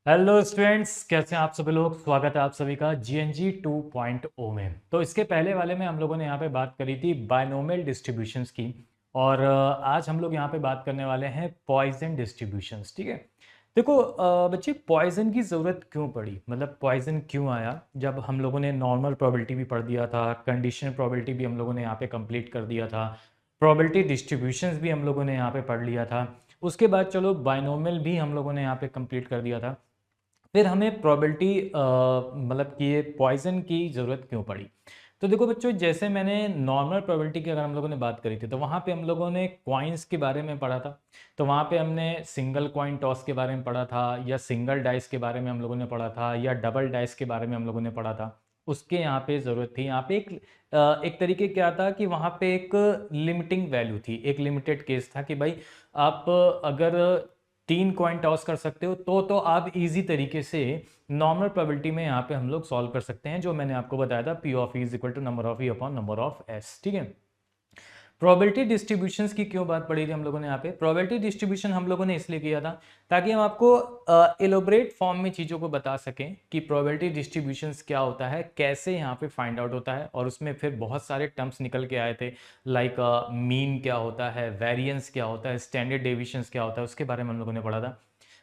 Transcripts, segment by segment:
Hello students, कैसे हैं आप सभी लोग। स्वागत है आप सभी का जीएनजी 2.0 में। तो इसके पहले वाले में हम लोगों ने यहाँ पे बात करी थी बायनोमियल डिस्ट्रीब्यूशंस की, और आज हम लोग यहाँ पे बात करने वाले हैं पॉइजन डिस्ट्रीब्यूशंस। ठीक है, देखो बच्चे, पॉइजन की ज़रूरत क्यों पड़ी, मतलब पॉइजन क्यों आया। जब हम लोगों ने नॉर्मल प्रोबेबिलिटी भी पढ़ दिया था, कंडीशनल प्रोबेबिलिटी भी हम लोगों ने यहाँ पे कंप्लीट कर दिया था, प्रोबेबिलिटी डिस्ट्रीब्यूशंस भी हम लोगों ने यहाँ पे पढ़ लिया था। उसके बाद चलो बायनोमियल भी हम लोगों ने यहाँ पे कंप्लीट कर दिया था। फिर हमें प्रोबेबिलिटी मतलब कि ये पॉइजन की ज़रूरत क्यों पड़ी। तो देखो बच्चों, जैसे मैंने नॉर्मल प्रोबेबिलिटी की अगर हम लोगों ने बात करी थी, तो वहाँ पे हम लोगों ने कॉइन्स के बारे में पढ़ा था। तो वहाँ पे हमने सिंगल कॉइन टॉस के बारे में पढ़ा था, या सिंगल डाइस के बारे में हम लोगों ने पढ़ा था, या डबल डाइस के बारे में हम लोगों ने पढ़ा था। उसके यहाँ पे ज़रूरत थी, यहाँ पे एक तरीके क्या था कि वहाँ पे एक लिमिटिंग वैल्यू थी, एक लिमिटेड केस था कि भाई आप अगर 3 कॉइन टॉस कर सकते हो तो आप इजी तरीके से नॉर्मल प्रोबेबिलिटी में यहाँ पे हम लोग सॉल्व कर सकते हैं, जो मैंने आपको बताया था P of E is equal to number of E upon number of S. ठीक है, प्रोबेबिलिटी डिस्ट्रीब्यूशंस की क्यों बात पड़ी थी हम लोगों ने यहाँ पे। प्रोबेबिलिटी डिस्ट्रीब्यूशन हम लोगों ने इसलिए किया था ताकि हम आपको एलोबरेट फॉर्म में चीज़ों को बता सकें कि प्रोबेबिलिटी डिस्ट्रीब्यूशंस क्या होता है, कैसे यहाँ पे फाइंड आउट होता है। और उसमें फिर बहुत सारे टर्म्स निकल के आए थे, लाइक मीन क्या होता है, वेरिएंस क्या होता है, स्टैंडर्ड डेविएशंस क्या होता है, उसके बारे में हम लोगों ने पढ़ा था।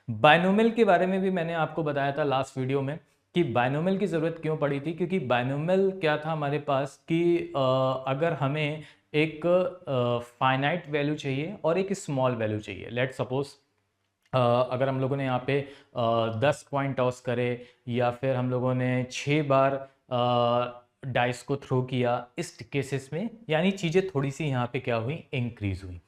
बायनोमियल के बारे में भी मैंने आपको बताया था लास्ट वीडियो में कि बायनोमियल की ज़रूरत क्यों पड़ी थी, क्योंकि बायनोमियल क्या था हमारे पास कि अगर हमें एक फाइनाइट वैल्यू चाहिए और एक स्मॉल वैल्यू चाहिए। लेट सपोज अगर हम लोगों ने यहाँ पे 10 पॉइंट टॉस करे, या फिर हम लोगों ने 6 बार डाइस को थ्रो किया, इस केसेस में यानी चीज़ें थोड़ी सी यहाँ पे क्या हुई, इंक्रीज हुई।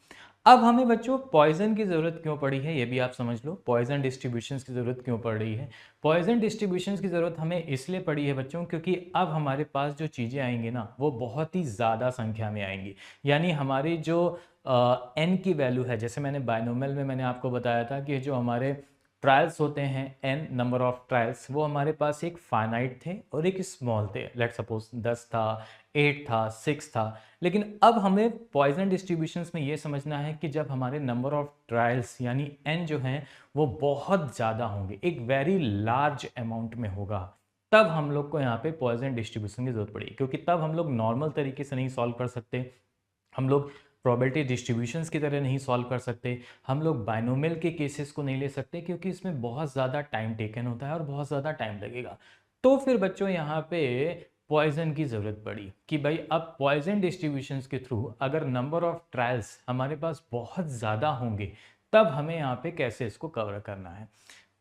अब हमें बच्चों पॉइजन की ज़रूरत क्यों पड़ी है, ये भी आप समझ लो। पॉइजन डिस्ट्रीब्यूशंस की ज़रूरत क्यों पड़ रही है। पॉइजन डिस्ट्रीब्यूशंस की ज़रूरत हमें इसलिए पड़ी है बच्चों, क्योंकि अब हमारे पास जो चीज़ें आएंगी ना, वो बहुत ही ज़्यादा संख्या में आएंगी। यानी हमारी जो एन की वैल्यू है, जैसे मैंने बायनोमियल में मैंने आपको बताया था कि जो हमारे ट्रायल्स होते हैं, एन नंबर ऑफ ट्रायल्स, वो हमारे पास एक फाइनाइट थे और एक स्मॉल थे। लेट सपोज 10 था, 8 था, 6 था। लेकिन अब हमें पॉइजन डिस्ट्रीब्यूशंस में ये समझना है कि जब हमारे नंबर ऑफ ट्रायल्स यानी एन जो हैं वो बहुत ज़्यादा होंगे, एक वेरी लार्ज अमाउंट में होगा, तब हम लोग को यहाँ पे पॉइजन डिस्ट्रीब्यूशन की जरूरत पड़ी। क्योंकि तब हम लोग नॉर्मल तरीके से नहीं सॉल्व कर सकते, हम लोग प्रोबेबिलिटी डिस्ट्रीब्यूशंस की तरह नहीं सॉल्व कर सकते, हम लोग बायनोमियल के केसेस को नहीं ले सकते, क्योंकि इसमें बहुत ज़्यादा टाइम टेकन होता है और बहुत ज़्यादा टाइम लगेगा। तो फिर बच्चों यहाँ पे पॉइजन की ज़रूरत पड़ी कि भाई अब पॉइजन डिस्ट्रीब्यूशंस के थ्रू अगर नंबर ऑफ ट्रायल्स हमारे पास बहुत ज़्यादा होंगे, तब हमें यहाँ पे कैसे इसको कवर करना है।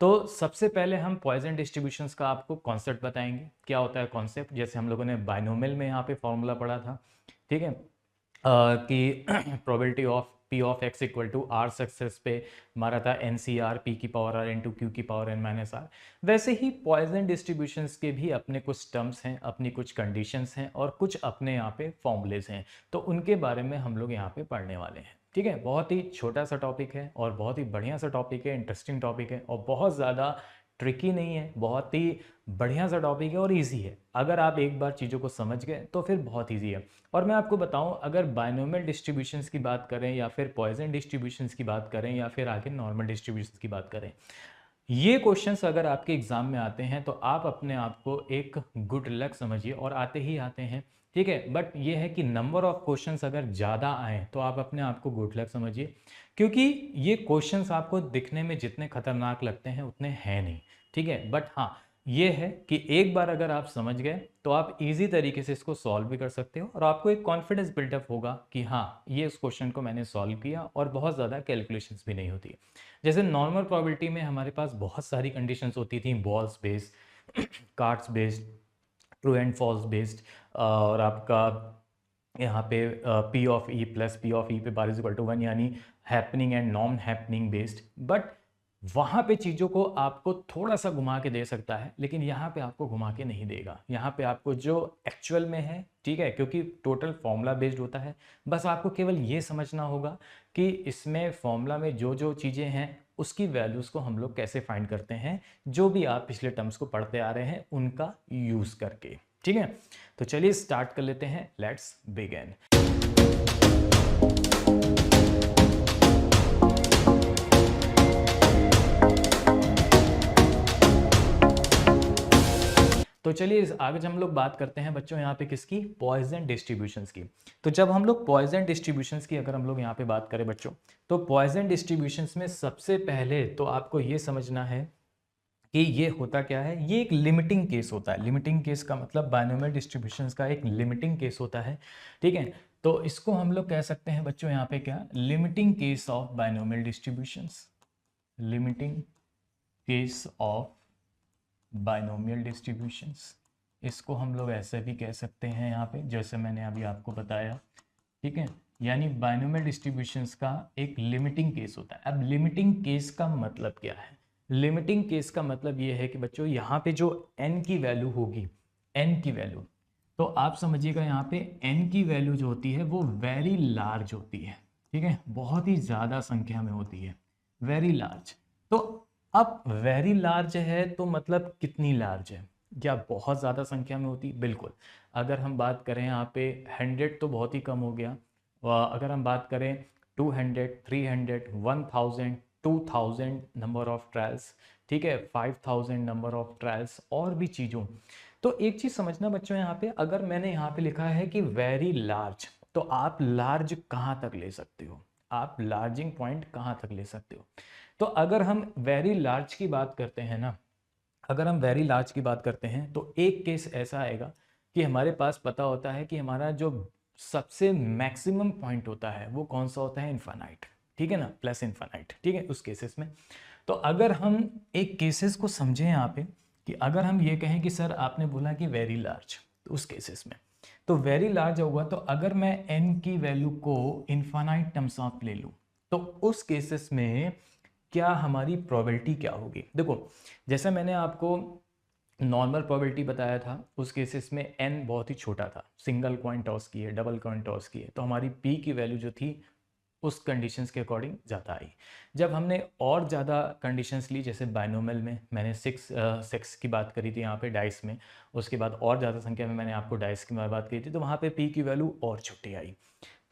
तो सबसे पहले हम पॉइजन डिस्ट्रीब्यूशंस का आपको कॉन्सेप्ट बताएंगे, क्या होता है कॉन्सेप्ट। जैसे हम लोगों ने बायनोमियल में यहाँ पे फॉर्मूला पढ़ा था, ठीक है, कि probability of P of x equal to are success पे हमारा था एन सी आर पी की पावर आर इंटू क्यू की पावर एन माइनस आर। वैसे ही पॉइजन डिस्ट्रीब्यूशंस के भी अपने कुछ टर्म्स हैं, अपनी कुछ कंडीशंस हैं, और कुछ अपने यहाँ पे फॉर्मूलेज हैं। तो उनके बारे में हम लोग यहाँ पे पढ़ने वाले हैं। ठीक है, बहुत ही छोटा सा टॉपिक है और बहुत ही बढ़िया सा टॉपिक है, इंटरेस्टिंग टॉपिक है, और बहुत ज़्यादा ट्रिकी नहीं है, बहुत ही बढ़िया सा टॉपिक है और इजी है। अगर आप एक बार चीज़ों को समझ गए तो फिर बहुत इजी है। और मैं आपको बताऊं, अगर बायनोमियल डिस्ट्रीब्यूशंस की बात करें, या फिर पॉइजन डिस्ट्रीब्यूशंस की बात करें, या फिर आगे नॉर्मल डिस्ट्रीब्यूशंस की बात करें, ये क्वेश्चंस अगर आपके एग्जाम में आते हैं तो आप अपने आप को एक गुड लक समझिए, और आते ही आते हैं। ठीक है, बट ये है कि नंबर ऑफ क्वेश्चंस अगर ज़्यादा आए तो आप अपने आप को गुड लक समझिए, क्योंकि ये क्वेश्चंस आपको दिखने में जितने खतरनाक लगते हैं उतने हैं नहीं। ठीक है, बट हाँ ये है कि एक बार अगर आप समझ गए तो आप इजी तरीके से इसको सॉल्व भी कर सकते हो, और आपको एक कॉन्फिडेंस बिल्डअप होगा कि हाँ ये इस क्वेश्चन को मैंने सॉल्व किया, और बहुत ज़्यादा कैलकुलेशंस भी नहीं होती। जैसे नॉर्मल प्रोबेबिलिटी में हमारे पास बहुत सारी कंडीशंस होती थी, balls based, cards based, true and false based, और आपका यहाँ पे P of E plus P of E पे बार इज इक्वल टू 1, यानी happening and non happening based. But वहाँ पे चीज़ों को आपको थोड़ा सा घुमा के दे सकता है, लेकिन यहाँ पे आपको घुमा के नहीं देगा। यहाँ पे आपको जो एक्चुअल में है, ठीक है, क्योंकि टोटल फॉर्मूला बेस्ड होता है, बस आपको केवल ये समझना होगा कि इसमें फॉर्मूला में जो जो चीज़ें हैं उसकी वैल्यूज़ को हम लोग कैसे फाइंड करते हैं, जो भी आप पिछले टर्म्स को पढ़ते आ रहे हैं उनका यूज़ करके। ठीक है, तो चलिए स्टार्ट कर लेते हैं, लेट्स बिगिन। तो चलिए आगे हम लोग बात करते हैं बच्चों यहाँ पे किसकी, पॉइजन डिस्ट्रीब्यूशंस की। तो जब हम लोग पॉइजन डिस्ट्रीब्यूशंस की अगर हम लोग यहाँ पे बात करें बच्चों, तो पॉइजन डिस्ट्रीब्यूशंस में सबसे पहले तो आपको ये समझना है कि ये होता क्या है, ये एक लिमिटिंग केस होता है। लिमिटिंग केस का मतलब बायनोमियल डिस्ट्रीब्यूशंस का एक लिमिटिंग केस होता है, ठीक है। तो इसको हम लोग कह सकते हैं बच्चों यहाँ पे क्या, limiting case of binomial distributions, limiting case of binomial distributions. इसको हम लोग ऐसे भी कह सकते हैं यहाँ पे, जैसे मैंने अभी आपको बताया, ठीक है। यानी बायनोमियल डिस्ट्रीब्यूशंस का एक लिमिटिंग केस होता है। अब लिमिटिंग केस का मतलब क्या है, लिमिटिंग केस का मतलब ये है कि बच्चों यहाँ पे जो n की वैल्यू होगी, n की वैल्यू, तो आप समझिएगा यहाँ पे n की वैल्यू जो होती है वो वेरी लार्ज होती है, ठीक है, बहुत ही ज़्यादा संख्या में होती है, वेरी लार्ज। तो अब वेरी लार्ज है तो मतलब कितनी लार्ज है, क्या बहुत ज़्यादा संख्या में होती, बिल्कुल। अगर हम बात करें यहाँ पे 100 तो बहुत ही कम हो गया, अगर हम बात करें 200, 300, 1000, 2000 नंबर ऑफ ट्रायल्स, ठीक है, 5000 नंबर ऑफ ट्रायल्स और भी चीज़ों। तो एक चीज़ समझना बच्चों यहाँ पे, अगर मैंने यहाँ पे लिखा है कि वेरी लार्ज, तो आप लार्ज कहाँ तक ले सकते हो, आप लार्जिंग पॉइंट कहाँ तक ले सकते हो। तो अगर हम वेरी लार्ज की बात करते हैं ना, अगर हम वेरी लार्ज की बात करते हैं तो एक केस ऐसा आएगा कि हमारे पास पता होता है कि हमारा जो सबसे मैक्सिमम पॉइंट होता है वो कौन सा होता है, इन्फानाइट, ठीक है ना, प्लस इन्फानाइट, ठीक है, उस केसेस में। तो अगर हम एक केसेस को समझें यहाँ पे, कि अगर हम ये कहें कि सर आपने बोला कि वेरी लार्ज, तो उस केसेस में तो वेरी लार्ज होगा, तो अगर मैं n की वैल्यू को इन्फानाइट टर्म्स ऑफ ले लूँ, तो उस केसेस में क्या हमारी प्रोबेबिलिटी क्या होगी। देखो जैसे मैंने आपको नॉर्मल प्रोबेबिलिटी बताया था, उस केसेस में n बहुत ही छोटा था, सिंगल कॉइन टॉस की है, डबल कॉइन टॉस की है, तो हमारी p की वैल्यू जो थी उस कंडीशंस के अकॉर्डिंग ज़्यादा आई। जब हमने और ज़्यादा कंडीशंस ली, जैसे बाइनोमियल में मैंने 6 की बात करी थी यहाँ पे डाइस में, उसके बाद और ज़्यादा संख्या में मैंने आपको डाइस की बात करी थी, तो वहाँ पे p की वैल्यू और छोटी आई।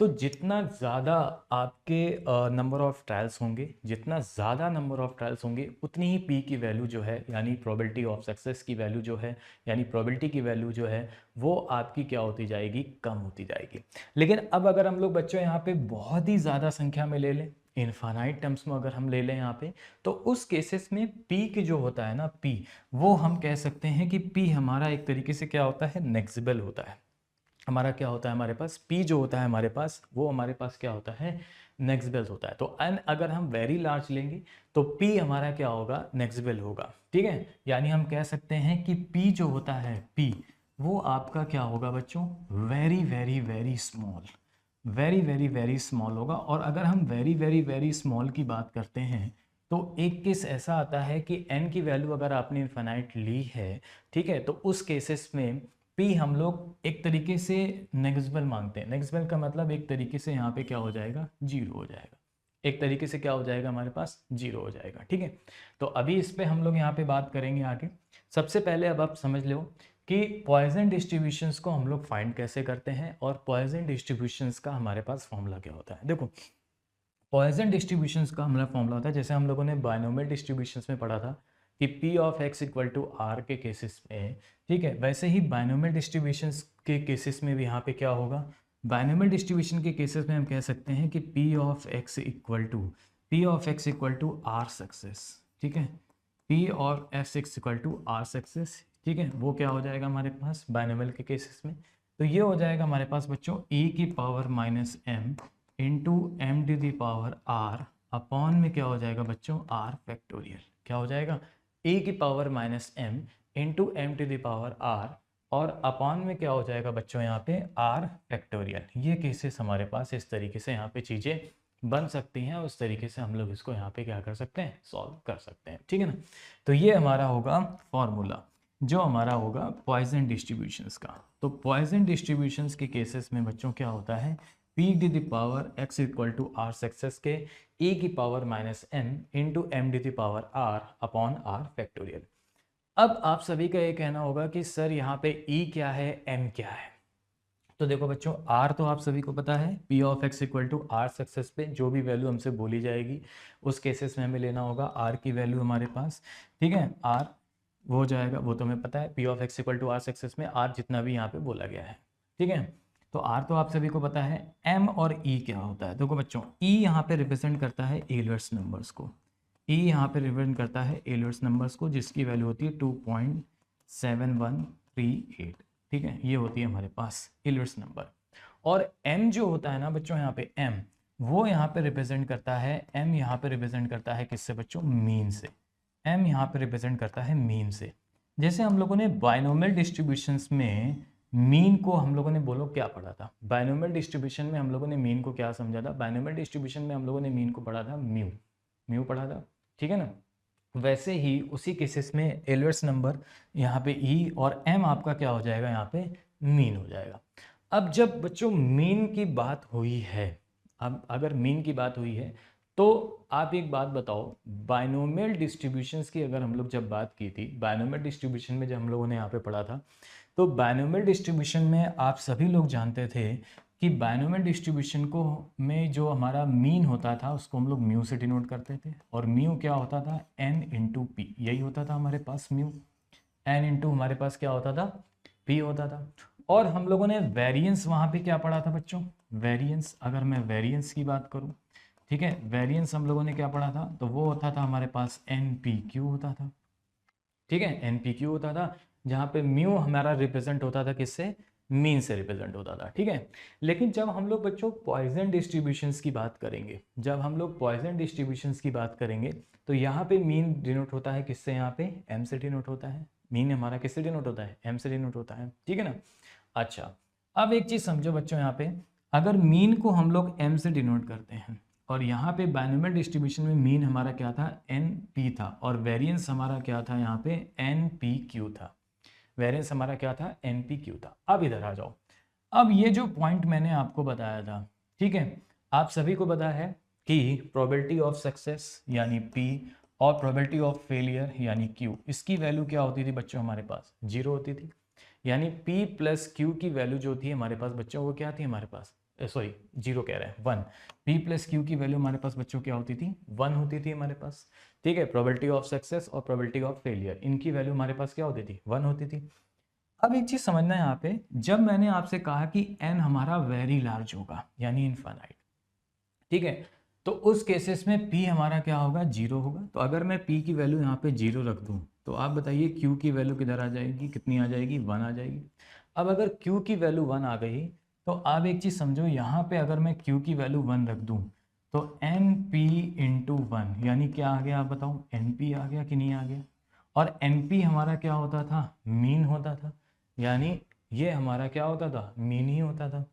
तो जितना ज़्यादा आपके नंबर ऑफ़ ट्रायल्स होंगे, जितना ज़्यादा नंबर ऑफ़ ट्रायल्स होंगे, उतनी ही p की वैल्यू जो है, यानी प्रोबेबिलिटी ऑफ सक्सेस की वैल्यू जो है, यानी प्रोबेबिलिटी की वैल्यू जो है, वो आपकी क्या होती जाएगी, कम होती जाएगी। लेकिन अब अगर हम लोग बच्चों यहाँ पे बहुत ही ज़्यादा संख्या में ले लें, इनफाइनाइट टर्म्स में अगर हम ले लें यहाँ पे, तो उस केसेस में p की जो होता है ना, p, वो हम कह सकते हैं कि p हमारा एक तरीके से क्या होता है, नेग्जिबल होता है। हमारा क्या होता है, हमारे पास p जो होता है हमारे पास, वो हमारे पास क्या होता है, नेग्जिबल होता है। तो n अगर हम वेरी लार्ज लेंगे तो p हमारा क्या होगा, नेग्जिबल होगा, ठीक है। यानी हम कह सकते हैं कि p जो होता है, p वो आपका क्या होगा बच्चों, very very very small, very very very small होगा। और अगर हम वेरी वेरी वेरी स्मॉल की बात करते हैं, तो एक केस ऐसा आता है कि n की वैल्यू अगर आपने इन्फिनाइट ली है, ठीक है, तो उस केसेस में p हम लोग एक तरीके से नेग्जिबल मानते हैं। नेग्जिबल का मतलब एक तरीके से यहाँ पे क्या हो जाएगा, जीरो हो जाएगा, एक तरीके से क्या हो जाएगा, हमारे पास जीरो हो जाएगा, ठीक है। तो अभी इस पे हम लोग यहाँ पे बात करेंगे आगे। सबसे पहले अब आप समझ लो कि पॉइजन डिस्ट्रीब्यूशंस को हम लोग फाइंड कैसे करते हैं, और पॉइजन डिस्ट्रीब्यूशंस का हमारे पास फॉर्मूला क्या होता है। देखो पॉइजन डिस्ट्रीब्यूशंस का हमारा फॉर्मूला होता है, जैसे हम लोगों ने बाइनोमियल डिस्ट्रीब्यूशंस में पढ़ा था कि p of x equal to R के केसेस में, ठीक है, वैसे ही बाइनोमियल डिस्ट्रीब्यूशंस के केसेस में भी यहाँ पे क्या होगा, बाइनोमियल डिस्ट्रीब्यूशन के केसेस में हम कह सकते हैं कि p of x equal to are success, ठीक है, p of x equal to are success, ठीक है, वो क्या हो जाएगा हमारे पास बाइनोमियल के केसेस में। तो ये हो जाएगा हमारे पास बच्चों e की power minus m into M to the power are upon में क्या हो जाएगा बच्चों, आर फैक्टोरियल, क्या हो जाएगा, ए की power minus M into M to the power R, और अपॉन में क्या हो जाएगा बच्चों यहाँ पे आर फैक्टोरियल। ये केसेस हमारे पास इस तरीके से यहाँ पे चीज़ें बन सकती हैं, उस तरीके से हम लोग इसको यहाँ पे क्या कर सकते हैं, सॉल्व कर सकते हैं, ठीक है ना। तो ये हमारा होगा फॉर्मूला जो हमारा होगा पॉइजन डिस्ट्रीब्यूशंस का। तो पॉइजन डिस्ट्रीब्यूशंस के केसेस में बच्चों क्या होता है, p to the power x equal to are success के e की power minus m into M to the power r upon r factorial. अब आप सभी का ये कहना होगा कि सर यहाँ पे e क्या है, m क्या है। तो देखो बच्चों r तो आप सभी को पता है, p of x equal to are success पे जो भी वैल्यू हमसे बोली जाएगी उस केसेस में हमें लेना होगा r की वैल्यू हमारे पास, ठीक है, r वो हो जाएगा, वो तुम्हें पता है, P of x equal to are success में आर जितना भी यहाँ पे बोला गया है, ठीक है। तो आर तो आप सभी को पता है। एम और ई क्या होता है, देखो बच्चों, ई यहाँ पे रिप्रेजेंट करता है एलर्स नंबर्स को, ई यहाँ पे रिप्रेजेंट करता है एलर्स नंबर्स को, जिसकी वैल्यू होती है 2.7138, ठीक है, ये होती है हमारे पास एलर्स नंबर। और एम जो होता है ना बच्चों, यहाँ पे एम, वो यहाँ पे रिप्रेजेंट करता है, एम यहाँ पे रिप्रेजेंट करता है किससे बच्चों, मीन से। एम यहाँ पे रिप्रेजेंट करता है मीन से। जैसे हम लोगों ने बाइनोमियल डिस्ट्रीब्यूशंस में मीन को हम लोगों ने बोलो क्या पढ़ा था, बाइनोमियल डिस्ट्रीब्यूशन में हम लोगों ने मीन को क्या समझा था, बाइनोमियल डिस्ट्रीब्यूशन में हम लोगों ने मीन को पढ़ा था म्यू, म्यू पढ़ा था, ठीक है ना। वैसे ही उसी केसेस में एलर्स नंबर यहाँ पे ई और एम आपका क्या हो जाएगा, यहाँ पे मीन हो जाएगा। अब जब बच्चों मीन की बात हुई है, अब अगर मीन की बात हुई है तो आप एक बात बताओ, बाइनोमियल डिस्ट्रीब्यूशंस की अगर हम लोग जब बात की थी, बाइनोमियल डिस्ट्रीब्यूशन में जब हम लोगों ने यहाँ पे पढ़ा था, तो बाइनोमियल डिस्ट्रीब्यूशन में आप सभी लोग जानते थे कि बाइनोमियल डिस्ट्रीब्यूशन को में जो हमारा मीन होता था उसको हम लोग म्यू से डिनोट करते थे, और म्यू क्या होता था, एन इंटू पी, यही होता था हमारे पास म्यू, एन इंटू हमारे पास क्या होता था, पी होता था। और हम लोगों ने वेरिएंस वहाँ पे क्या पढ़ा था बच्चों, वेरिएंस, अगर मैं वेरिएंस की बात करूँ, ठीक है, वेरिएंस हम लोगों ने क्या पढ़ा था, तो वो होता था हमारे पास एन पी क्यू होता था, ठीक है, एन पी क्यू होता था, जहाँ पे म्यू हमारा रिप्रेजेंट होता था किससे, मीन से रिप्रेजेंट होता था, ठीक है। लेकिन जब हम लोग बच्चों पॉइजन डिस्ट्रीब्यूशंस की बात करेंगे, जब हम लोग पॉइजन डिस्ट्रीब्यूशंस की बात करेंगे, तो यहाँ पे मीन डिनोट होता है किससे, यहाँ पे एम से डिनोट होता है, मीन हमारा किससे डिनोट होता है, एम से डिनोट होता है, ठीक है ना। अच्छा, अब एक चीज समझो बच्चों, यहाँ पे अगर मीन को हम लोग एम से डिनोट करते हैं, और यहाँ पे बाइनोमियल डिस्ट्रीब्यूशन में मीन हमारा क्या था, एन पी था, और वेरिएंस हमारा क्या था, यहाँ पे एन पी क्यू था, वेरिएंस हमारा क्या था, एन पी क्यू था। अब इधर आ जाओ, अब ये जो पॉइंट मैंने आपको बताया था, ठीक है, आप सभी को पता है कि प्रोबेबिलिटी ऑफ सक्सेस यानी पी और प्रोबेबिलिटी ऑफ फेलियर यानी क्यू, इसकी वैल्यू क्या होती थी बच्चों, हमारे पास जीरो होती थी। यानी P प्लस क्यू की वैल्यू जो थी हमारे पास बच्चों, वो क्या थी हमारे पास, सॉरी जीरो कह रहे हैं, वन। P प्लस क्यू की वैल्यू हमारे पास बच्चों क्या होती थी, वन होती थी हमारे पास, ठीक है। प्रोबेबिलिटी ऑफ सक्सेस और प्रोबेबिलिटी ऑफ फेलियर, इनकी वैल्यू हमारे पास क्या होती थी, वन होती थी। अब एक चीज समझना है यहाँ पे, जब मैंने आपसे कहा कि n हमारा वेरी लार्ज होगा यानी इनफाइनाइट, ठीक है, तो उस केसेस में p हमारा क्या होगा, जीरो होगा। तो अगर मैं p की वैल्यू यहाँ पे जीरो रख दूँ, तो आप बताइए q की वैल्यू किधर आ जाएगी, कितनी आ जाएगी, वन आ जाएगी। अब अगर q की वैल्यू वन आ गई, तो आप एक चीज़ समझो, यहाँ पे अगर मैं q की वैल्यू वन रख दूँ, तो एन पी इंटू वन यानी क्या आ गया, आप बताओ, एन पी आ गया कि नहीं आ गया। और एन पी हमारा क्या होता था, मीन होता था, यानी ये हमारा क्या होता था, मीन ही होता था।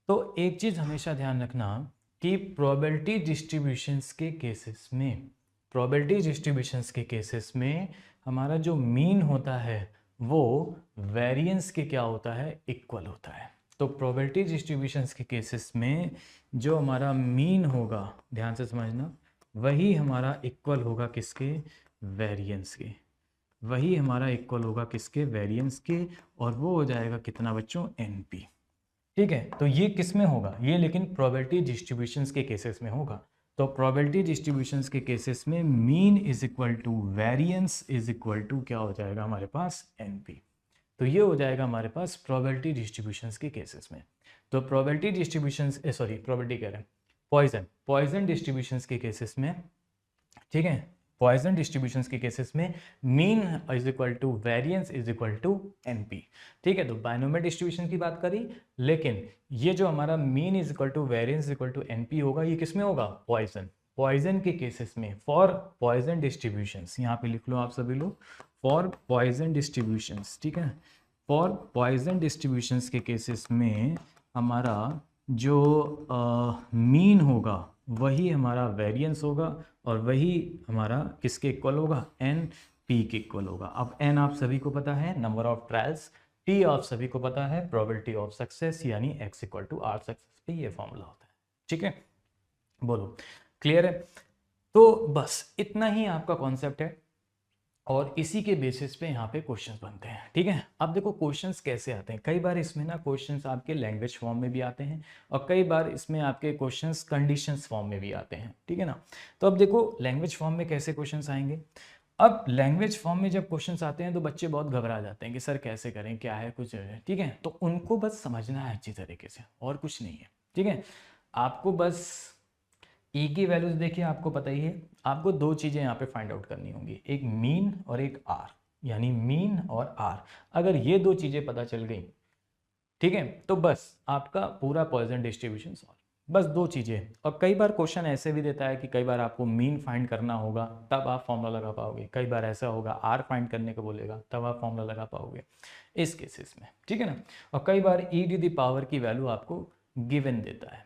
तो एक चीज़ हमेशा ध्यान रखना कि प्रोबेबिलिटी डिस्ट्रीब्यूशंस के केसेस में, प्रोबेबिलिटी डिस्ट्रीब्यूशंस के केसेस में हमारा जो मीन होता है वो वेरिएंस के क्या होता है, इक्वल होता है। तो प्रोबेबिलिटी डिस्ट्रीब्यूशंस के केसेस में जो हमारा मीन होगा, ध्यान से समझना, वही हमारा इक्वल होगा किसके, वेरिएंस के, वही हमारा इक्वल होगा किसके, वेरिएंस के, और वो हो जाएगा कितना बच्चों, एन पी, ठीक है। तो ये किस में होगा, ये लेकिन प्रोबेबिलिटी डिस्ट्रीब्यूशंस के केसेस में होगा। तो प्रोबेबिलिटी डिस्ट्रीब्यूशंस के केसेस में mean is equal to variance is equal to क्या हो जाएगा हमारे पास, एनपी। तो ये हो जाएगा हमारे पास प्रोबेबिलिटी डिस्ट्रीब्यूशंस के केसेस में। तो प्रोबेबिलिटी डिस्ट्रीब्यूशंस, सॉरी प्रोबेबिलिटी कह रहे हैं, पॉइजन डिस्ट्रीब्यूशंस के केसेस में, ठीक है, पॉइजन डिस्ट्रीब्यूशंस के केसेस में mean is equal to variance is equal to NP, ठीक है। तो बाइनोमियल डिस्ट्रीब्यूशन की बात करी, लेकिन ये जो हमारा mean is equal to variance equal to NP होगा, ये किस में होगा, पॉइजन के केसेस में, फॉर पॉइजन डिस्ट्रीब्यूशंस, यहाँ पे लिख लो आप सभी लोग, फॉर पॉइजन डिस्ट्रीब्यूशंस, ठीक है। फॉर पॉइजन डिस्ट्रीब्यूशंस के केसेस में हमारा जो मीन होगा वही हमारा वेरिएंस होगा, और वही हमारा किसके इक्वल होगा, एन पी के इक्वल होगा। अब एन आप सभी को पता है, नंबर ऑफ ट्रायल्स, टी आप सभी को पता है, प्रोबेबिलिटी ऑफ सक्सेस, यानी X equal to are success पे ये फॉर्मूला होता है, ठीक है। बोलो क्लियर है। तो बस इतना ही आपका कॉन्सेप्ट है, और इसी के बेसिस पे यहाँ पे क्वेश्चंस बनते हैं, ठीक है। अब देखो क्वेश्चंस कैसे आते हैं, कई बार इसमें ना क्वेश्चंस आपके लैंग्वेज फॉर्म में भी आते हैं, और कई बार इसमें आपके क्वेश्चंस कंडीशंस फॉर्म में भी आते हैं, ठीक है ना। तो अब देखो लैंग्वेज फॉर्म में कैसे क्वेश्चंस आएंगे, अब लैंग्वेज फॉर्म में जब क्वेश्चंस आते हैं तो बच्चे बहुत घबरा जाते हैं कि सर कैसे करें, क्या है कुछ है, ठीक है। तो उनको बस समझना है अच्छी तरीके से, और कुछ नहीं है, ठीक है। आपको बस ई की वैल्यूज देखिए, आपको पता ही है, आपको दो चीज़ें यहाँ पे फाइंड आउट करनी होंगी, एक मीन और एक आर, यानी मीन और आर। अगर ये दो चीज़ें पता चल गई, ठीक है, तो बस आपका पूरा पॉइजन डिस्ट्रीब्यूशन सॉल्व। बस दो चीज़ें। और कई बार क्वेश्चन ऐसे भी देता है कि कई बार आपको मीन फाइंड करना होगा तब आप फॉर्मूला लगा पाओगे, कई बार ऐसा होगा आर फाइंड करने को बोलेगा तब आप फॉर्मूला लगा पाओगे इस केसेस में, ठीक है ना। और कई बार ई टू द पावर की वैल्यू आपको गिवन देता है,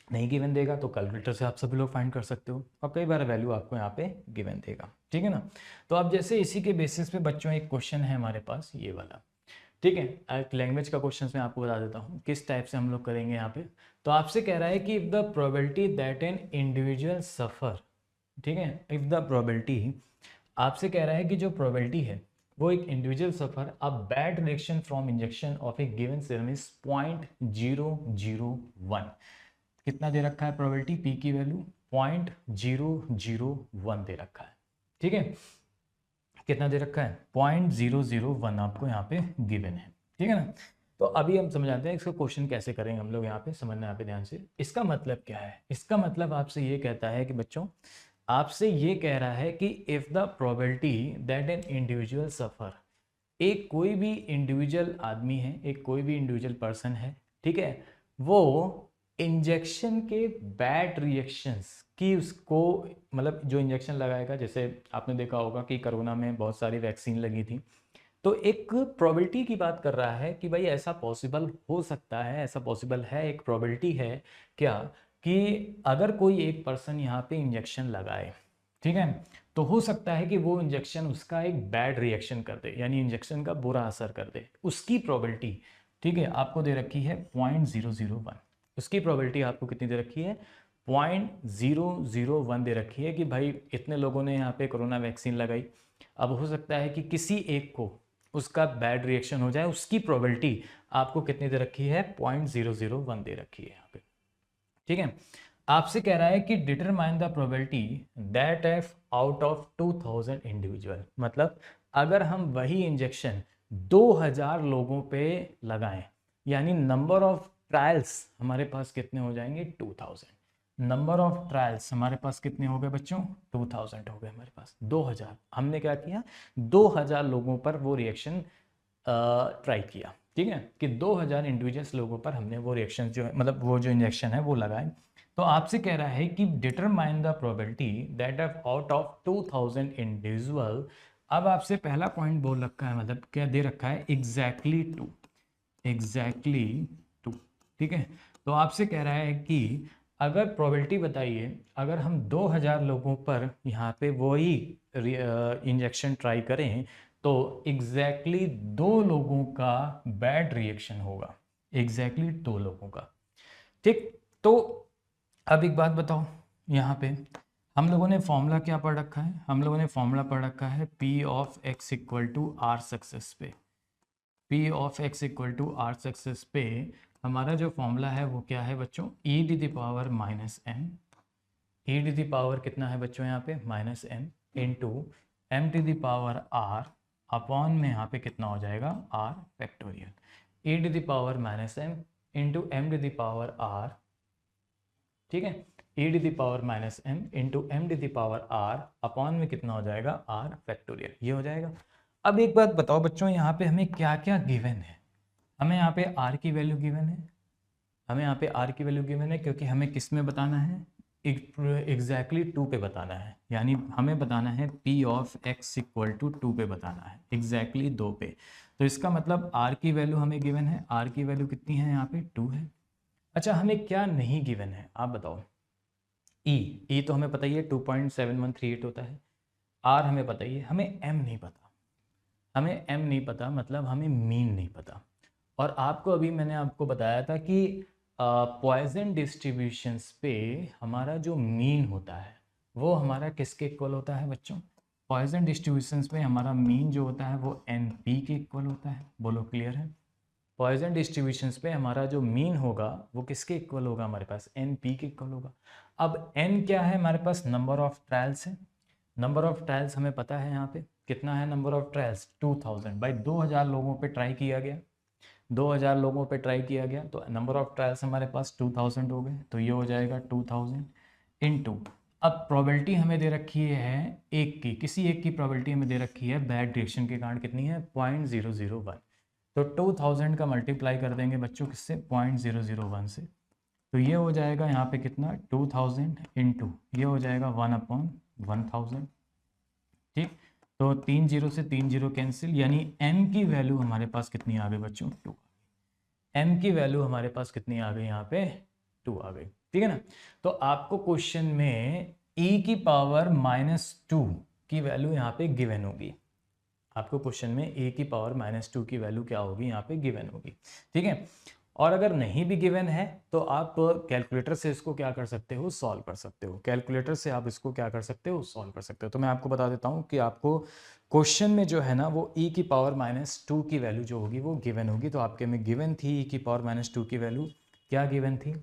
नहीं गिवन देगा तो कैलकुलेटर से आप सभी लोग फाइंड कर सकते हो, और कई बार वैल्यू आपको यहाँ पे गिवन देगा, ठीक है ना। तो अब जैसे इसी के बेसिस पे बच्चों एक क्वेश्चन है हमारे पास ये वाला, ठीक है। एक लैंग्वेज का क्वेश्चन मैं आपको बता देता हूँ किस टाइप से हम लोग करेंगे यहाँ पे। तो आपसे कह रहा है कि if the probability that an individual suffer, ठीक है, इफ़ द प्रोबेबिलिटी, आपसे कह रहा है कि जो प्रोबेबिलिटी है वो एक individual suffer a bad reaction from injection of A given serum is 0.001। कितना दे रखा है प्रोबेबिलिटी, पी की वैल्यू 0.001 दे रखा है, ठीक है। कितना दे रखा है 0.001 आपको यहाँ पे गिवन है, ठीक है ना। तो अभी हम समझाते हैं इसका क्वेश्चन कैसे करेंगे हम लोग, यहाँ पे समझना यहाँ पे ध्यान से। इसका मतलब क्या है, इसका मतलब आपसे ये कहता है कि बच्चों, आपसे ये कह रहा है कि if the probability that an individual suffer, एक कोई भी इंडिविजुअल आदमी है, एक कोई भी इंडिविजुअल पर्सन है, ठीक है, वो इंजेक्शन के बैड रिएक्शंस की उसको, मतलब जो इंजेक्शन लगाएगा, जैसे आपने देखा होगा कि कोरोना में बहुत सारी वैक्सीन लगी थी, तो एक प्रोबेबिलिटी की बात कर रहा है कि भाई ऐसा पॉसिबल हो सकता है, ऐसा पॉसिबल है, एक प्रोबेबिलिटी है क्या, कि अगर कोई एक पर्सन यहाँ पे इंजेक्शन लगाए, ठीक है, तो हो सकता है कि वो इंजेक्शन उसका एक बैड रिएक्शन कर दे, यानी इंजेक्शन का बुरा असर कर दे, उसकी प्रोबेबिलिटी, ठीक है, आपको दे रखी है 0.001। उसकी प्रोबेबिलिटी आपको कितनी दे रखी है 0.001 दे रखी है कि भाई इतने लोगों ने यहाँ पे कोरोना वैक्सीन लगाई, अब हो सकता है कि किसी एक को उसका बैड रिएक्शन हो जाए, उसकी प्रोबेबिलिटी आपको कितनी दे रखी है 0.001 दे रखी है यहाँ पे, ठीक है। आपसे कह रहा है कि determine the probability that F out of 2000 individual, मतलब अगर हम वही इंजेक्शन 2000 लोगों पे लगाएं, यानी नंबर ऑफ ट्रायल्स हमारे पास कितने हो जाएंगे 2000, नंबर ऑफ ट्रायल्स हमारे पास कितने हो गए बच्चों 2000 हो गए हमारे पास, 2000 हमने क्या किया 2000 लोगों पर वो रिएक्शन ट्राई किया, ठीक है, कि 2000 इंडिविजुअल्स लोगों पर हमने वो रिएक्शन जो है, मतलब वो जो इंजेक्शन है वो लगाए। तो आपसे कह रहा है कि determine the probability that of out of 2000 individual. अब आपसे पहला पॉइंट बोल रखा है, मतलब क्या दे रखा है एग्जैक्टली टू, एग्जैक्टली टू, ठीक है। तो आपसे कह रहा है कि अगर प्रोबेबिलिटी बताइए, अगर हम 2000 लोगों पर यहाँ पे वही इंजेक्शन ट्राई करें तो एग्जैक्टली 2 लोगों का बैड रिएक्शन होगा, एग्जैक्टली 2 लोगों का, ठीक। तो अब एक बात बताओ, यहाँ पे हम लोगों ने फॉर्मूला क्या पढ़ रखा है, हम लोगों ने फॉर्मूला पढ़ रखा है P of x equal to are success पे, P of x equal to are success पे हमारा जो फॉर्मूला है वो क्या है बच्चों, e to the power minus m, e to the power कितना है बच्चों यहाँ पे minus M, into M to the power are upon में यहाँ पे कितना हो जाएगा r factorial, e to the power minus M into M to the power r, ठीक है, e to the power minus M into M to the power are upon में कितना हो जाएगा आर फैक्टोरियल, ये हो जाएगा। अब एक बात बताओ बच्चों, यहाँ पे हमें क्या क्या गिवन है, हमें यहाँ पे आर की वैल्यू गिवन है, हमें यहाँ पे आर की वैल्यू गिवन है, क्योंकि हमें किस में बताना है एग्जैक्टली 2 पे बताना है, यानी हमें बताना है P of x equal to 2 पे बताना है, एग्जैक्टली 2 पे। तो इसका मतलब आर की वैल्यू हमें गिवन है, आर की वैल्यू कितनी है यहाँ पे 2 है। अच्छा हमें क्या नहीं गिवन है आप बताओ, ई तो हमें पता ही है 2.7138 होता है, आर हमें पता ही है, हमें एम नहीं पता, हमें एम नहीं पता, मतलब हमें मीन नहीं पता। और आपको अभी मैंने आपको बताया था कि पॉइजन डिस्ट्रीब्यूशंस पे हमारा जो मीन होता है वो हमारा किसके इक्वल होता है बच्चों, पॉइजन डिस्ट्रीब्यूशंस पे हमारा मीन जो होता है वो एन पी के इक्वल होता है, बोलो क्लियर है। पॉइजन डिस्ट्रीब्यूशंस पे हमारा जो मीन होगा वो किसके इक्वल होगा हमारे पास एन पी के इक्वल होगा। अब एन क्या है हमारे पास नंबर ऑफ ट्रायल्स है, नंबर ऑफ ट्रायल्स हमें पता है यहाँ पे कितना है, नंबर ऑफ ट्रायल्स 2000, भाई 2000 लोगों पे ट्राई किया गया, 2000 लोगों पे ट्राई किया गया, तो नंबर ऑफ ट्रायल्स हमारे पास 2000 हो गए, तो ये हो जाएगा 2000 इनटू, अब प्रोबेबिलिटी हमें दे रखी है एक की, किसी एक की प्रोबेबिलिटी हमें दे रखी है बैड रिएक्शन के कारण कितनी है 0.001, तो 2000 का मल्टीप्लाई कर देंगे बच्चों किससे 0.001 से, तो ये हो जाएगा यहाँ पे कितना 2000 इंटू ये हो जाएगा 1/1000, ठीक, तो 3 जीरो से 3 जीरो कैंसिल, यानी m की वैल्यू हमारे पास कितनी आ गई बच्चों 2, m की वैल्यू हमारे पास कितनी आ गई यहाँ पे 2 आ गई, ठीक है ना। तो आपको क्वेश्चन में e की पावर -2 की वैल्यू यहाँ पे गिवन होगी, आपको क्वेश्चन में a की पावर -2 की वैल्यू क्या होगी यहाँ पे गिवन होगी, ठीक है। और अगर नहीं भी गिवन है तो आप कैलकुलेटर से इसको क्या कर सकते हो सॉल्व कर सकते हो, कैलकुलेटर से आप इसको क्या कर सकते हो सॉल्व कर सकते हो। तो मैं आपको बता देता हूँ कि आपको क्वेश्चन में जो है ना वो e की पावर -2 की वैल्यू जो होगी वो गिवन होगी, तो आपके में गिवन थी e की पावर -2 की वैल्यू, क्या गिवन थी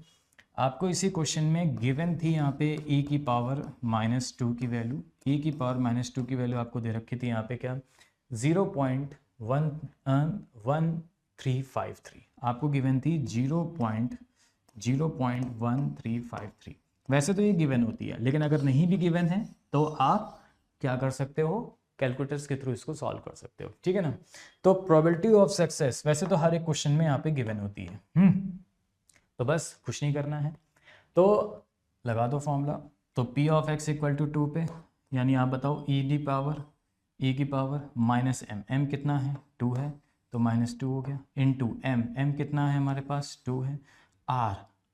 आपको इसी क्वेश्चन में गिवन थी यहाँ पे e की पावर -2 की वैल्यू, e की पावर -2 की वैल्यू आपको दे रखी थी यहाँ पे क्या 0.1353, आपको गिवन थी 0.1353। वैसे तो ये गिवन होती है, लेकिन अगर नहीं भी गिवन है तो आप क्या कर सकते हो कैलकुलेटर्स के थ्रू इसको सॉल्व कर सकते हो, ठीक है ना। तो प्रोबेबिलिटी ऑफ सक्सेस वैसे तो हर एक क्वेश्चन में यहाँ पे गिवन होती है, तो बस कुछ नहीं करना है, तो लगा दो फॉर्मूला, तो P of x equal to 2 पे, यानी आप बताओ e की पावर -m, m कितना है 2 है, तो -2 हो गया, इनटू m कितना है हमारे पास 2 है,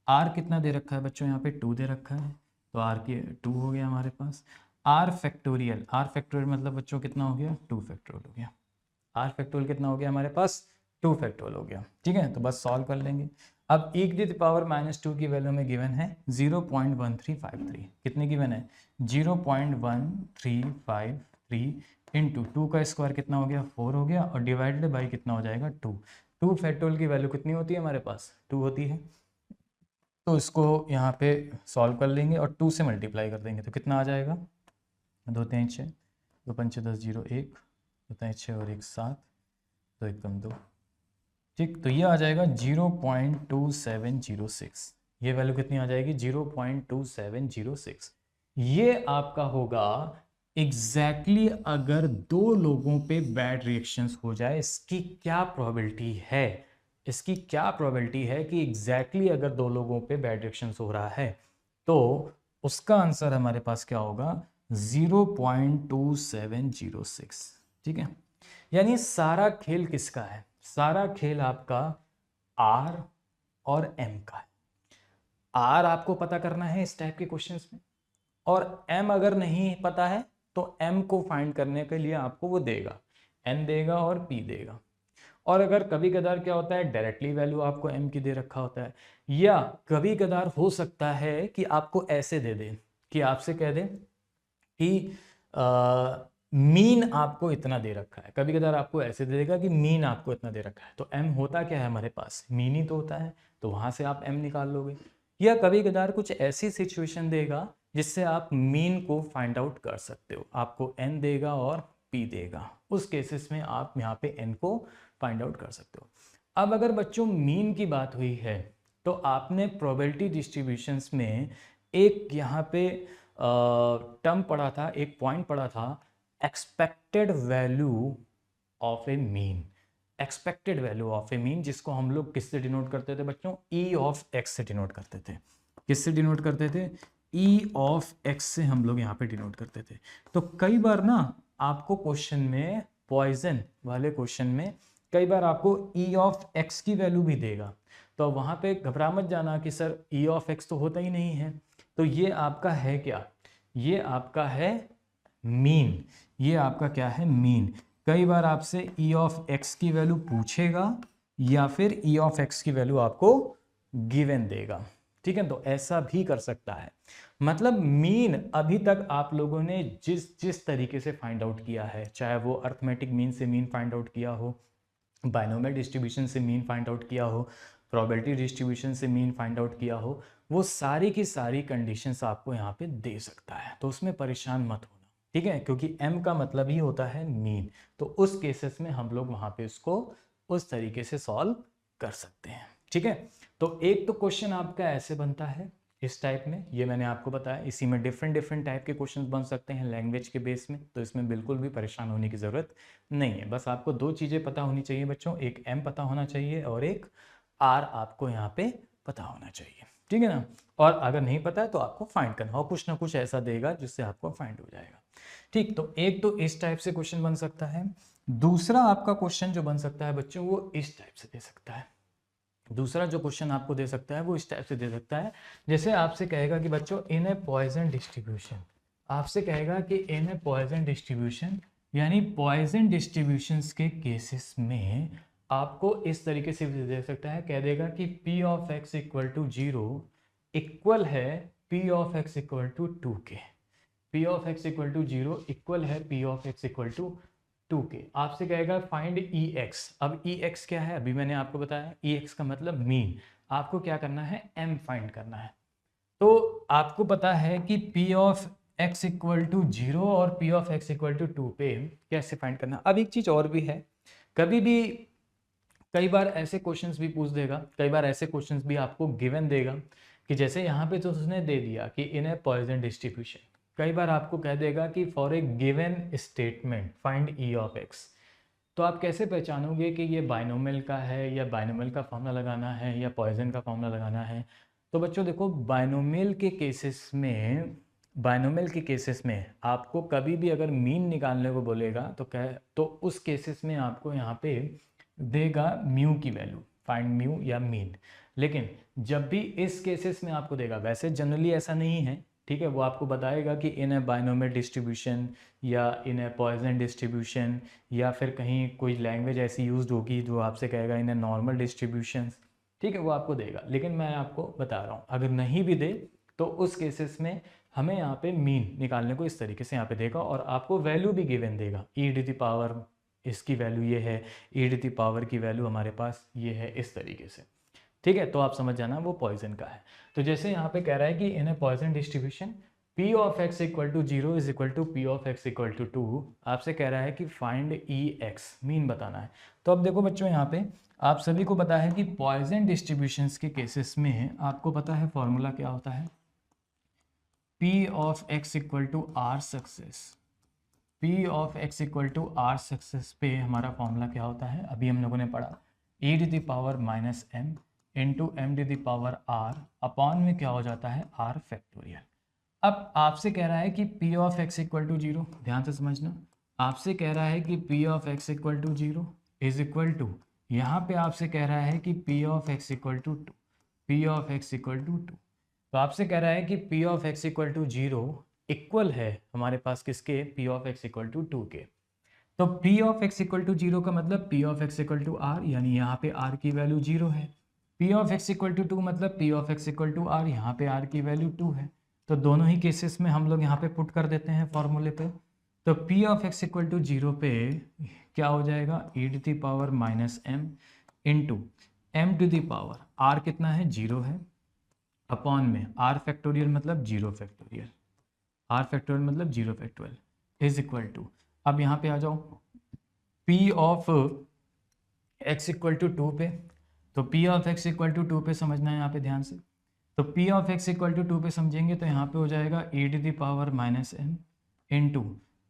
r कितना दे रखा है बच्चों यहाँ पे 2 दे रखा है, तो r की 2 हो गया हमारे पास, r फैक्टोरियल मतलब बच्चों कितना हो गया 2 फैक्टोरियल हो गया, r फैक्टोरियल कितना हो गया हमारे पास 2 फैक्टोरियल हो गया, ठीक है। तो बस सॉल्व कर लेंगे। अब e की पावर -2 की वैल्यू में गिवन है 0.1353, कितने गिवन है 0.1353 इंटू 2 का स्क्वायर कितना हो गया 4 हो गया, और डिवाइडेड बाई कितना हो जाएगा 2 फैक्टोरियल की वैल्यू कितनी होती है हमारे पास 2 होती है, तो इसको यहाँ पे सॉल्व कर लेंगे और 2 से मल्टीप्लाई कर देंगे, तो कितना आ जाएगा 2 3 6 2 5 10 0 1 2 3 6 और 1 7 2 1 2, ठीक, तो ये आ जाएगा 0.2706, ये वैल्यू कितनी आ जाएगी 0.2706, ये आपका होगा एग्जैक्टली अगर 2 लोगों पे बैड रिएक्शंस हो जाए इसकी क्या प्रोबेबिलिटी है, इसकी क्या प्रोबेबिलिटी है कि एग्जैक्टली अगर 2 लोगों पे बैड रिएक्शंस हो रहा है, तो उसका आंसर हमारे पास क्या होगा 0.2706, ठीक है। यानी सारा खेल किसका है, सारा खेल आपका R और M का है, R आपको पता करना है इस टाइप के क्वेश्चंस में, और M अगर नहीं पता है तो M को फाइंड करने के लिए आपको वो देगा N देगा और P देगा, और अगर कभी कदार क्या होता है डायरेक्टली वैल्यू आपको M की दे रखा होता है, या कभी कदार हो सकता है कि आपको ऐसे दे दे कि आपसे कह दे कि मीन आपको इतना दे रखा है, कभी कदार आपको ऐसे दे देगा कि मीन आपको इतना दे रखा है, तो m होता क्या है हमारे पास मीन ही तो होता है, तो वहां से आप m निकाल लोगे, या कभी कदार कुछ ऐसी सिचुएशन देगा जिससे आप मीन को फाइंड आउट कर सकते हो, आपको n देगा और p देगा, उस केसेस में आप यहाँ पे n को फाइंड आउट कर सकते हो। अब अगर बच्चों मीन की बात हुई है तो आपने प्रोबेबिलिटी डिस्ट्रीब्यूशंस में एक यहाँ पे टर्म पढ़ा था, एक पॉइंट पढ़ा था, expected value of A mean, expected value of A mean, जिसको हम लोग किससे डिनोट करते थे बच्चों ई ऑफ एक्स से डिनोट करते थे, किससे डिनोट करते थे ई ऑफ एक्स से हम लोग यहाँ पे डिनोट करते थे। तो कई बार ना आपको क्वेश्चन में पॉइजन वाले क्वेश्चन में कई बार आपको ई ऑफ एक्स की वैल्यू भी देगा, तो वहां पे घबरा मत जाना कि सर ई ऑफ एक्स तो होता ही नहीं है, तो ये आपका है क्या, ये आपका है मीन, ये आपका क्या है मीन। कई बार आपसे ई ऑफ एक्स की वैल्यू पूछेगा या फिर ई ऑफ एक्स की वैल्यू आपको गिवन देगा, ठीक है, तो ऐसा भी कर सकता है। मतलब मीन अभी तक आप लोगों ने जिस तरीके से फाइंड आउट किया है, चाहे वो अर्थमेटिक मीन से मीन फाइंड आउट किया हो, बाइनोमियल डिस्ट्रीब्यूशन से मीन फाइंड आउट किया हो, प्रोबेबिलिटी डिस्ट्रीब्यूशन से मीन फाइंड आउट किया हो, वो सारी की सारी कंडीशंस आपको यहाँ पे दे सकता है, तो उसमें परेशान मत होना, ठीक है, क्योंकि m का मतलब ही होता है मीन। तो उस केसेस में हम लोग वहां पे उसको उस तरीके से सॉल्व कर सकते हैं। ठीक है, तो एक तो क्वेश्चन आपका ऐसे बनता है इस टाइप में, ये मैंने आपको बताया। इसी में डिफरेंट डिफरेंट टाइप के क्वेश्चंस बन सकते हैं लैंग्वेज के बेस में, तो इसमें बिल्कुल भी परेशान होने की ज़रूरत नहीं है। बस आपको दो चीज़ें पता होनी चाहिए बच्चों, एक m पता होना चाहिए और एक r आपको यहाँ पे पता होना चाहिए। ठीक है ना, और अगर नहीं पता है तो आपको फाइंड करना हो, कुछ ना कुछ ऐसा देगा जिससे आपको फाइंड हो जाएगा। ठीक, तो एक तो इस टाइप से क्वेश्चन बन सकता है। दूसरा आपका क्वेश्चन जो बन सकता है बच्चों वो इस टाइप से दे सकता है। दूसरा जो क्वेश्चन आपको दे सकता है वो इस टाइप से दे सकता है, जैसे आपसे कहेगा कि बच्चों इन ए पॉइजन डिस्ट्रीब्यूशन, आपसे कहेगा कि इन ए पॉइजन डिस्ट्रीब्यूशन, यानी पॉइजन डिस्ट्रीब्यूशंस के केसेस में आपको इस तरीके से भी दे सकता है, कह देगा कि p of x equal to 0 equal है p of x equal to 2 के। p of x equal to 0 equal है p of x equal to 2 के। आपसे कहेगा फाइंड ex। अब ex क्या है, अभी मैंने आपको बताया ex का मतलब मीन। आपको क्या करना है, m फाइंड करना है। तो आपको पता है कि p of x equal to 0 और p of x equal to 2 पे कैसे फाइंड करना। अब एक चीज़ और भी है, कभी भी कई बार ऐसे क्वेश्चंस भी पूछ देगा, कई बार ऐसे क्वेश्चंस भी आपको गिवन देगा कि जैसे यहाँ पे तो उसने दे दिया कि इन ए पॉइजन डिस्ट्रीब्यूशन, कई बार आपको कह देगा कि for a given statement find E of x. तो आप कैसे पहचानोगे कि ये बाइनोमियल का है या बाइनोमियल का फॉर्मूला लगाना है या पॉइजन का फॉर्मूला लगाना है। तो बच्चों देखो, बाइनोमियल के केसेस में आपको कभी भी अगर मीन निकालने को बोलेगा तो उस केसेस में आपको यहाँ पे देगा म्यू की वैल्यू, फाइंड म्यू या मीन। लेकिन जब भी इस केसेस में आपको देगा, वैसे जनरली ऐसा नहीं है, ठीक है, वो आपको बताएगा कि इन ए बाइनोमियल डिस्ट्रीब्यूशन या इन ए पॉइजन डिस्ट्रीब्यूशन, या फिर कहीं कोई लैंग्वेज ऐसी यूज्ड होगी जो आपसे कहेगा इन ए नॉर्मल डिस्ट्रीब्यूशन। ठीक है, वो आपको देगा। लेकिन मैं आपको बता रहा हूँ अगर नहीं भी दे तो उस केसेस में हमें यहाँ पे मीन निकालने को इस तरीके से यहाँ पे देगा और आपको वैल्यू भी गिवन देगा। ई टू द पावर इसकी वैल्यू ये है, ई टू द पावर की वैल्यू हमारे पास ये है, इस तरीके से। ठीक है, तो आप समझ जाना वो पॉइजन का है। तो जैसे यहाँ पे कह रहा है कि in a Poisson distribution p of x equal to 0 is equal to p of x equal to 2, आपसे कह रहा है कि फाइंड ex, मीन बताना है। तो अब देखो बच्चों, यहाँ पे आप सभी को पता है कि पॉइजन डिस्ट्रीब्यूशंस के केसेस में आपको पता है फॉर्मूला क्या होता है, p of x equal to r success. p of x equal to r success पे हमारा फॉर्मूला क्या होता है, अभी हम लोगों ने पढ़ा, e to the power minus m into M to the power r upon में क्या हो जाता है r फैक्टोरियल। अब आपसे कह रहा है कि p of x equal to 0, ध्यान से समझना, आपसे कह रहा है कि p of x equal to 0 is equal to, यहाँ पे आपसे कह रहा है कि p of x equal to 2, p of x equal to 2। तो आपसे कह रहा है कि p of x equal to 0 equal है हमारे पास किसके, p of x equal to 2 के। तो p of x equal to 0 का मतलब p of x equal to r, यानी यहाँ पे r की वैल्यू 0 है। p of x equal to 2 मतलब p of x equal to r, यहाँ पे r की वैल्यू 2 है। तो दोनों ही केसेस में हम लोग यहाँ पे पुट कर देते हैं फॉर्मूले पे। तो p of x equal to 0 पे क्या हो जाएगा, e to the power minus m into M to the power r कितना है, 0 है, अपॉन में r फैक्टोरियल मतलब 0 फैक्टोरियल, r फैक्टोरियल मतलब 0 फैक्टोरियल इज इक्वल टू, अब यहाँ पे आ जाओ p of x equal to 2 पे। तो p of x equal to 2 पे समझना है यहाँ पे ध्यान से। तो p of x equal to 2 पे समझेंगे तो यहाँ पे हो जाएगा e to the power minus m into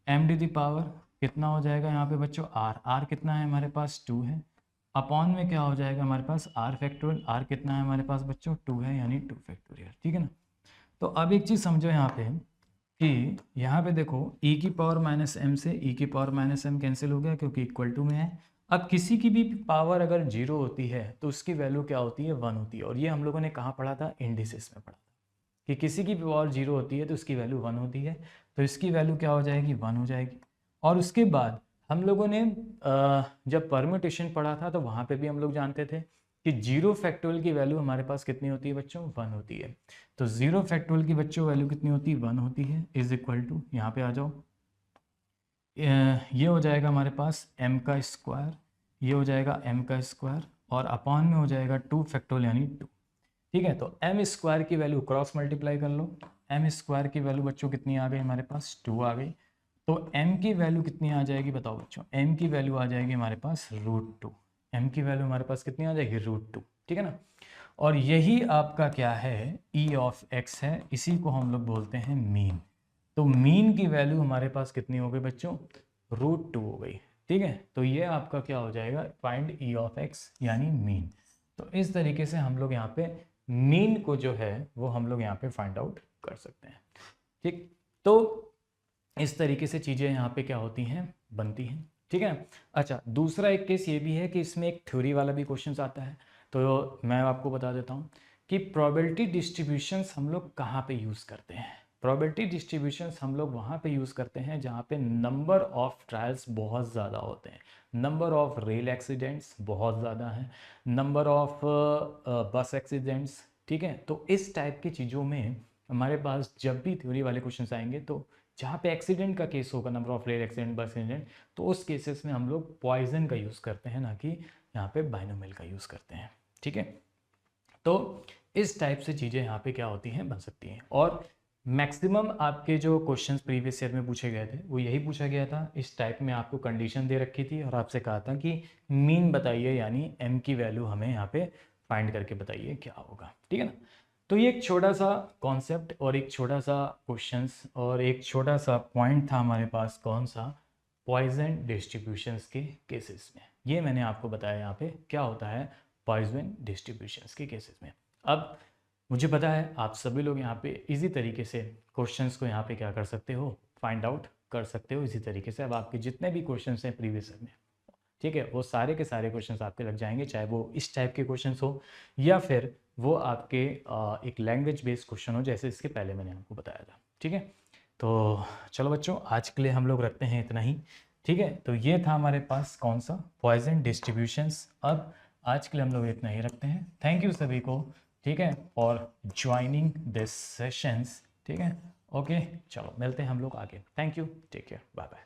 M to the power कितना हो जाएगा यहाँ पे बच्चों r कितना है हमारे पास 2 है, अपॉन में क्या हो जाएगा हमारे पास r फैक्टोरियल, r कितना है हमारे पास बच्चों 2 है, यानी 2 फैक्टोरियल। ठीक है ना। तो अब एक चीज़ समझो यहाँ पे कि यहाँ पे देखो e की पावर माइनस m से e की पावर माइनस m कैंसिल हो गया क्योंकि इक्वल टू में है। अब किसी की भी पावर अगर 0 होती है तो उसकी वैल्यू क्या होती है, 1 होती है। और ये हम लोगों ने कहाँ पढ़ा था, इंडिसेस में पढ़ा था कि किसी की भी पावर 0 होती है तो उसकी वैल्यू 1 होती है। तो इसकी वैल्यू क्या हो जाएगी, 1 हो जाएगी। और उसके बाद हम लोगों ने जब परम्यूटेशन पढ़ा था तो वहाँ पे भी हम लोग जानते थे कि 0 फैक्टोरियल की वैल्यू हमारे पास कितनी होती है बच्चों, 1 होती है। तो 0 फैक्टोरियल की बच्चों वैल्यू कितनी होती है, 1 होती है, इज इक्वल टू, यहाँ पे आ जाओ, ये हो जाएगा हमारे पास m का स्क्वायर, ये हो जाएगा m का स्क्वायर और अपॉन में हो जाएगा 2 फैक्टोरियल यानी 2। ठीक है, तो m स्क्वायर की वैल्यू क्रॉस मल्टीप्लाई कर लो, m स्क्वायर की वैल्यू बच्चों कितनी आ गई हमारे पास, 2 आ गई। तो m की वैल्यू कितनी आ जाएगी बताओ बच्चों, m की वैल्यू आ जाएगी हमारे पास √2। m की वैल्यू हमारे पास कितनी आ जाएगी √2, ठीक है ना। और यही आपका क्या है e ऑफ x है, इसी को हम लोग बोलते हैं मीन। तो मीन की वैल्यू हमारे पास कितनी हो गई बच्चों, √2 हो गई, ठीक है। तो ये आपका क्या हो जाएगा, फाइंड e ऑफ x यानी मीन। तो इस तरीके से हम लोग यहाँ पे मीन को जो है वो हम लोग यहाँ पे फाइंड आउट कर सकते हैं, ठीक। तो इस तरीके से चीज़ें यहाँ पे क्या होती हैं, बनती हैं, ठीक है। अच्छा, दूसरा एक केस ये भी है कि इसमें एक थ्योरी वाला भी क्वेश्चन आता है। तो मैं आपको बता देता हूँ कि प्रोबेबिलिटी डिस्ट्रीब्यूशंस हम लोग कहाँ पे यूज़ करते हैं। प्रोबेबिलिटी डिस्ट्रीब्यूशंस हम लोग वहाँ पे यूज़ करते हैं जहाँ पे नंबर ऑफ ट्रायल्स बहुत ज़्यादा होते हैं, नंबर ऑफ रेल एक्सीडेंट्स बहुत ज़्यादा हैं, नंबर ऑफ बस एक्सीडेंट्स, ठीक है। तो इस टाइप की चीज़ों में हमारे पास जब भी थ्योरी वाले क्वेश्चन आएंगे तो जहाँ पे एक्सीडेंट का केस होगा, नंबर ऑफ रेल एक्सीडेंट, बस एक्सीडेंट, तो उस केसेस में हम लोग पॉइजन का यूज़ करते हैं, ना कि यहाँ पे बाइनोमियल का यूज़ करते हैं, ठीक है। तो इस टाइप से चीज़ें यहाँ पे क्या होती हैं, बन सकती हैं। और मैक्सिमम आपके जो क्वेश्चंस प्रीवियस ईयर में पूछे गए थे वो यही पूछा गया था, इस टाइप में आपको कंडीशन दे रखी थी और आपसे कहा था कि मीन बताइए, यानी m की वैल्यू हमें यहाँ पे फाइंड करके बताइए क्या होगा, ठीक है ना। तो ये एक छोटा सा कॉन्सेप्ट और एक छोटा सा क्वेश्चंस और एक छोटा सा पॉइंट था हमारे पास, कौन सा, पॉइजन डिस्ट्रीब्यूशंस के केसेस में। ये मैंने आपको बताया यहाँ पे क्या होता है पॉइजन डिस्ट्रीब्यूशंस के केसेस में। अब मुझे पता है आप सभी लोग यहाँ पे इजी तरीके से क्वेश्चंस को यहाँ पे क्या कर सकते हो, फाइंड आउट कर सकते हो इसी तरीके से। अब आपके जितने भी क्वेश्चंस हैं प्रीवियस ईयर में, ठीक है, वो सारे के सारे क्वेश्चंस आपके लग जाएंगे, चाहे वो इस टाइप के क्वेश्चंस हो या फिर वो आपके एक लैंग्वेज बेस्ड क्वेश्चन हो, जैसे इसके पहले मैंने आपको बताया था, ठीक है। तो चलो बच्चों, आज के लिए हम लोग रखते हैं इतना ही, ठीक है। तो ये था हमारे पास कौन सा, पॉइजन डिस्ट्रीब्यूशंस। अब आज के लिए हम लोग इतना ही रखते हैं। थैंक यू सभी को, ठीक है, फॉर ज्वाइनिंग दिस सेशंस, ठीक है। ओके, चलो मिलते हैं हम लोग आगे। Thank you, take care, bye bye.